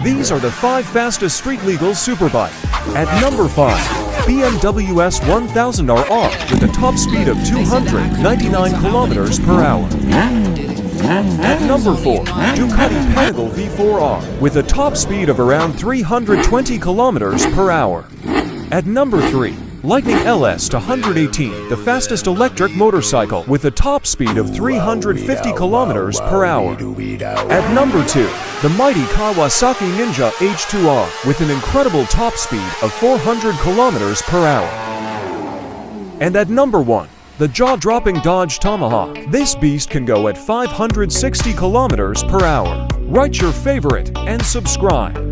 These are the 5 fastest street-legal superbike. At number 5, BMW S1000RR with a top speed of 299 kilometers per hour. At number 4, Ducati Panigale V4R with a top speed of around 320 kilometers per hour. At number 3, Lightning LS 118, the fastest electric motorcycle with a top speed of 350 kilometers per hour. At number 2, the mighty Kawasaki Ninja H2R with an incredible top speed of 400 kilometers per hour. And at number 1, the jaw-dropping Dodge Tomahawk. This beast can go at 560 kilometers per hour. Write your favorite and subscribe.